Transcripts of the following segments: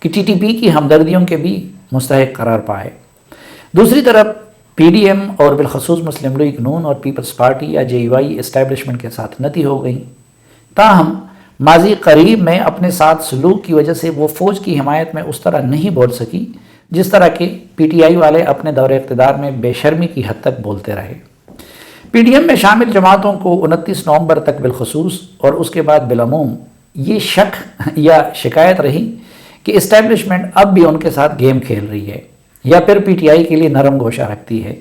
کہ T T P کی ہمدردیوں کے بھی مستحق قرار پائے۔ دوسری طرف پی ڈی ایم اور بالخصوص مسلم لیگ نون اور پیپلز پارٹی یا جے یو آئی اسٹیبلشمنٹ کے ساتھ نتی ہو گئیں، تاہم ماضی قریب میں اپنے ساتھ سلوک کی وجہ سے وہ فوج کی حمایت میں اس طرح نہیں بول سکی جس طرح کہ پی ٹی آئی والے اپنے دور اقتدار میں بے شرمی کی حد تک بولتے رہے۔ پی ڈی ایم میں شامل جماعتوں کو 29 نومبر تک بالخصوص اور اس کے بعد بالعموم یہ شک یا شکایت رہی کہ اسٹیبلشمنٹ اب بھی ان کے ساتھ گیم کھیل رہی ہے یا پھر پی ٹی آئی کے لیے نرم گوشہ رکھتی ہے۔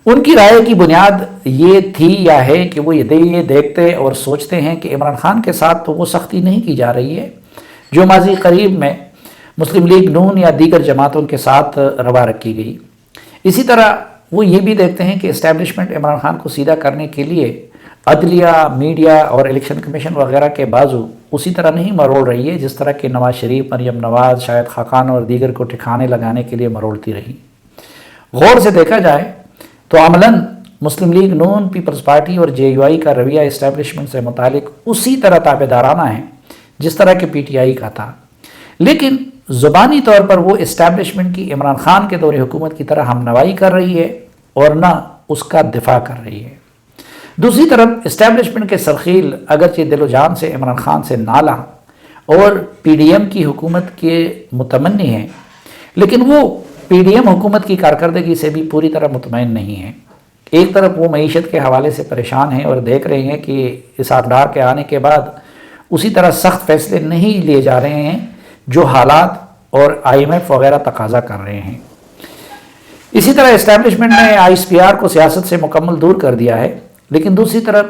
ان کی رائے کی بنیاد یہ تھی یا ہے کہ وہ یہ دیکھتے اور سوچتے ہیں کہ عمران خان کے ساتھ تو وہ سختی نہیں کی جا رہی ہے جو ماضی قریب میں مسلم لیگ نون یا دیگر جماعتوں کے ساتھ روا رکھی گئی۔ اسی طرح وہ یہ بھی دیکھتے ہیں کہ اسٹیبلشمنٹ عمران خان کو سیدھا کرنے کے لیے عدلیہ، میڈیا اور الیکشن کمیشن وغیرہ کے بازو اسی طرح نہیں مروڑ رہی ہے جس طرح کہ نواز شریف، مریم نواز، شاہد خاقان اور دیگر کو ٹھکانے لگانے کے لیے مروڑتی رہی۔ غور سے دیکھا جائے تو عملاً مسلم لیگ نون، پیپلز پارٹی اور جے یو آئی کا رویہ اسٹیبلشمنٹ سے متعلق اسی طرح تابعدارانہ ہے جس طرح کہ پی ٹی آئی کا تھا، لیکن زبانی طور پر وہ اسٹیبلشمنٹ کی عمران خان کے دور حکومت کی طرح ہم نوائی کر رہی ہے اور نہ اس کا دفاع کر رہی ہے۔ دوسری طرف اسٹیبلشمنٹ کے سرخیل اگرچہ دل و جان سے عمران خان سے نالاں اور پی ڈی ایم کی حکومت کے متمنی ہیں، لیکن وہ پی ڈی ایم حکومت کی کارکردگی سے بھی پوری طرح مطمئن نہیں ہیں۔ ایک طرف وہ معیشت کے حوالے سے پریشان ہیں اور دیکھ رہے ہیں کہ اس اقدار کے آنے کے بعد اسی طرح سخت فیصلے نہیں لیے جا رہے ہیں جو حالات اور آئی ایم ایف وغیرہ تقاضا کر رہے ہیں۔ اسی طرح اسٹیبلشمنٹ نے آئی ایس پی آر کو سیاست سے مکمل دور کر دیا ہے، لیکن دوسری طرف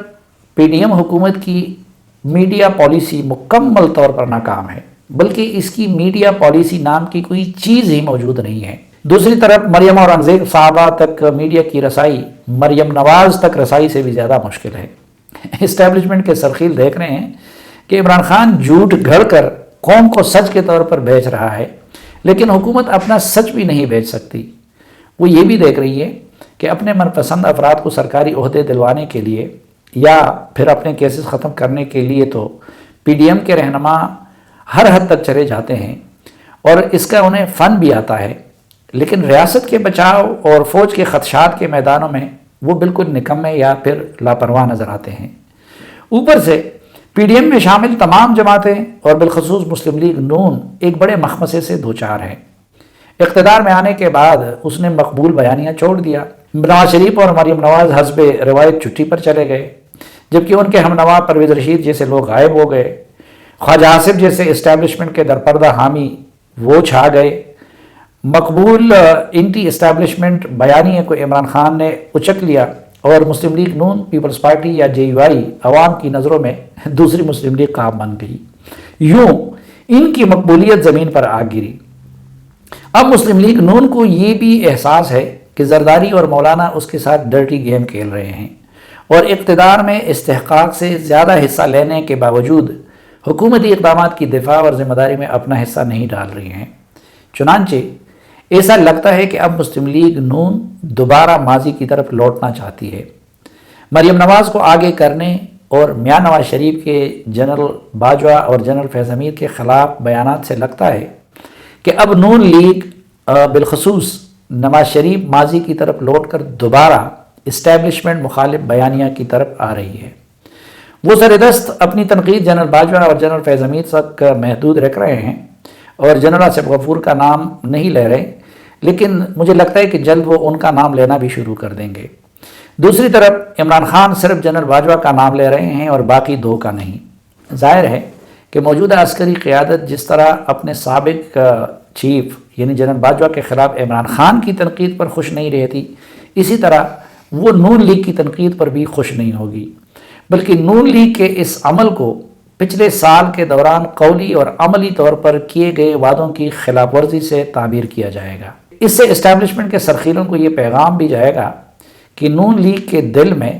پی ڈی ایم حکومت کی میڈیا پالیسی مکمل طور پر ناکام ہے، بلکہ اس کی میڈیا پالیسی نام کی کوئی چیز ہی موجود نہیں ہے۔ دوسری طرف مریم اورنگزیب صاحبہ تک میڈیا کی رسائی مریم نواز تک رسائی سے بھی زیادہ مشکل ہے۔ اسٹیبلشمنٹ کے سرخیل دیکھ رہے ہیں کہ عمران خان جھوٹ گھڑ کر قوم کو سچ کے طور پر بیچ رہا ہے، لیکن حکومت اپنا سچ بھی نہیں بیچ سکتی۔ وہ یہ بھی دیکھ رہی ہے کہ اپنے من پسند افراد کو سرکاری عہدے دلوانے کے لیے یا پھر اپنے کیسز ختم کرنے کے لیے تو پی ڈی ایم کے رہنما ہر حد تک چلے جاتے ہیں اور اس کا انہیں فن بھی آتا ہے، لیکن ریاست کے بچاؤ اور فوج کے خدشات کے میدانوں میں وہ بالکل نکمے یا پھر لاپرواہ نظر آتے ہیں۔ اوپر سے پی ڈی ایم میں شامل تمام جماعتیں اور بالخصوص مسلم لیگ نون ایک بڑے مخمصے سے دوچار ہیں۔ اقتدار میں آنے کے بعد اس نے مقبول بیانیہ چھوڑ دیا۔ نواز شریف اور مریم نواز حسب روایت چھٹی پر چلے گئے، جبکہ ان کے ہمنوا پرویز رشید جیسے لوگ غائب ہو گئے۔ خواجہ آصف جیسے اسٹیبلشمنٹ کے درپردہ حامی وہ چھا گئے۔ مقبول اینٹی اسٹیبلشمنٹ بیانیے کو عمران خان نے اچک لیا اور مسلم لیگ نون، پیپلز پارٹی یا جے یو آئی عوام کی نظروں میں دوسری مسلم لیگ قائم بن گئی۔ یوں ان کی مقبولیت زمین پر آ گری۔ اب مسلم لیگ نون کو یہ بھی احساس ہے کہ زرداری اور مولانا اس کے ساتھ ڈرٹی گیم کھیل رہے ہیں اور اقتدار میں استحقاق سے زیادہ حصہ لینے کے باوجود حکومتی اقدامات کی دفاع اور ذمہ داری میں اپنا حصہ نہیں ڈال رہی ہیں۔ چنانچہ ایسا لگتا ہے کہ اب مسلم لیگ نون دوبارہ ماضی کی طرف لوٹنا چاہتی ہے۔ مریم نواز کو آگے کرنے اور میاں نواز شریف کے جنرل باجوہ اور جنرل فیض حمید کے خلاف بیانات سے لگتا ہے کہ اب نون لیگ بالخصوص نواز شریف ماضی کی طرف لوٹ کر دوبارہ اسٹیبلشمنٹ مخالف بیانیہ کی طرف آ رہی ہے۔ وہ سردست اپنی تنقید جنرل باجوہ اور جنرل فیض حمید تک محدود رکھ رہے ہیں اور جنرل آصف غفور کا نام نہیں لے رہے، لیکن مجھے لگتا ہے کہ جلد وہ ان کا نام لینا بھی شروع کر دیں گے۔ دوسری طرف عمران خان صرف جنرل باجوہ کا نام لے رہے ہیں اور باقی دو کا نہیں۔ ظاہر ہے کہ موجودہ عسکری قیادت جس طرح اپنے سابق چیف یعنی جنرل باجوہ کے خلاف عمران خان کی تنقید پر خوش نہیں رہتی، اسی طرح وہ نون لیگ کی تنقید پر بھی خوش نہیں ہوگی، بلکہ نون لیگ کے اس عمل کو پچھلے سال کے دوران قولی اور عملی طور پر کیے گئے وعدوں کی خلاف ورزی سے تعبیر کیا جائے گا۔ اس سے اسٹیبلشمنٹ کے سرخیلوں کو یہ پیغام بھی جائے گا کہ نون لیگ کے دل میں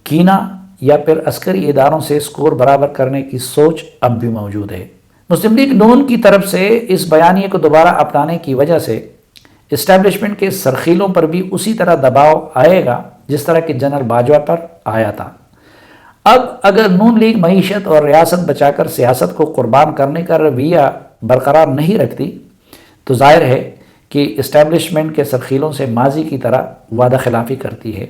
کینہ یا پھر عسکری اداروں سے سکور برابر کرنے کی سوچ اب بھی موجود ہے۔ مسلم لیگ نون کی طرف سے اس بیانیے کو دوبارہ اپنانے کی وجہ سے اسٹیبلشمنٹ کے سرخیلوں پر بھی اسی طرح دباؤ آئے گا جس طرح کہ جنرل باجوہ پر آیا تھا۔ اب اگر نون لیگ معیشت اور ریاست بچا کر سیاست کو قربان کرنے کا رویہ برقرار نہیں رکھتی تو ظاہر ہے کہ اسٹیبلشمنٹ کے سرخیلوں سے ماضی کی طرح وعدہ خلافی کرتی ہے،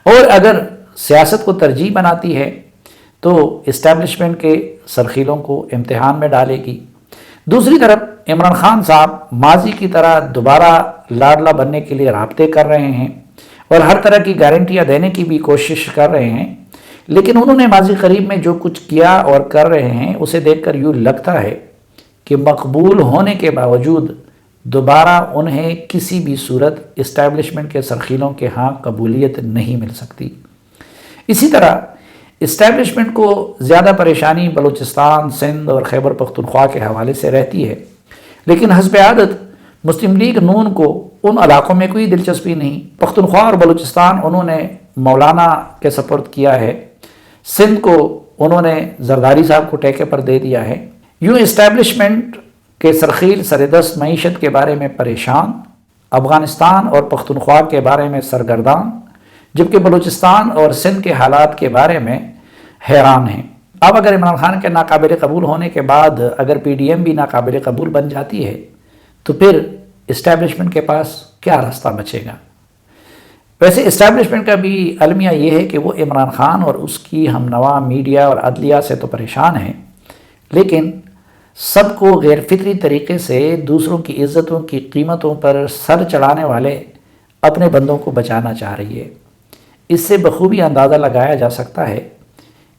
اور اگر سیاست کو ترجیح بناتی ہے تو اسٹیبلشمنٹ کے سرخیلوں کو امتحان میں ڈالے گی۔ دوسری طرف عمران خان صاحب ماضی کی طرح دوبارہ لاڈلا بننے کے لیے رابطے کر رہے ہیں اور ہر طرح کی گارنٹیاں دینے کی بھی کوشش کر رہے ہیں، لیکن انہوں نے ماضی قریب میں جو کچھ کیا اور کر رہے ہیں اسے دیکھ کر یوں لگتا ہے کہ مقبول ہونے کے باوجود دوبارہ انہیں کسی بھی صورت اسٹیبلشمنٹ کے سرخیلوں کے ہاں قبولیت نہیں مل سکتی۔ اسی طرح اسٹیبلشمنٹ کو زیادہ پریشانی بلوچستان، سندھ اور خیبر پختونخوا کے حوالے سے رہتی ہے، لیکن حسب عادت مسلم لیگ نون کو ان علاقوں میں کوئی دلچسپی نہیں۔ پختونخوا اور بلوچستان انہوں نے مولانا کے سپرد کیا ہے، سندھ کو انہوں نے زرداری صاحب کو ٹیکے پر دے دیا ہے۔ یوں اسٹیبلشمنٹ کے سرخیل سردست معیشت کے بارے میں پریشان، افغانستان اور پختونخوا کے بارے میں سرگردان، جبکہ بلوچستان اور سندھ کے حالات کے بارے میں حیران ہیں۔ اب اگر عمران خان کے ناقابل قبول ہونے کے بعد اگر پی ڈی ایم بھی ناقابل قبول بن جاتی ہے تو پھر اسٹیبلشمنٹ کے پاس کیا راستہ بچے گا؟ ویسے اسٹیبلشمنٹ کا بھی المیہ یہ ہے کہ وہ عمران خان اور اس کی ہمنوا میڈیا اور عدلیہ سے تو پریشان ہیں، لیکن سب کو غیر فطری طریقے سے دوسروں کی عزتوں کی قیمتوں پر سر چڑھانے والے اپنے بندوں کو بچانا چاہ رہی ہے۔ اس سے بخوبی اندازہ لگایا جا سکتا ہے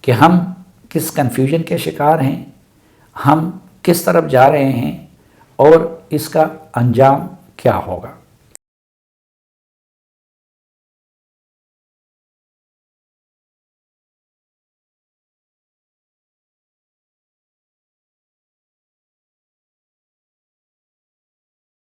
کہ ہم کس کنفیوژن کے شکار ہیں، ہم کس طرف جا رہے ہیں اور اس کا انجام کیا ہوگا۔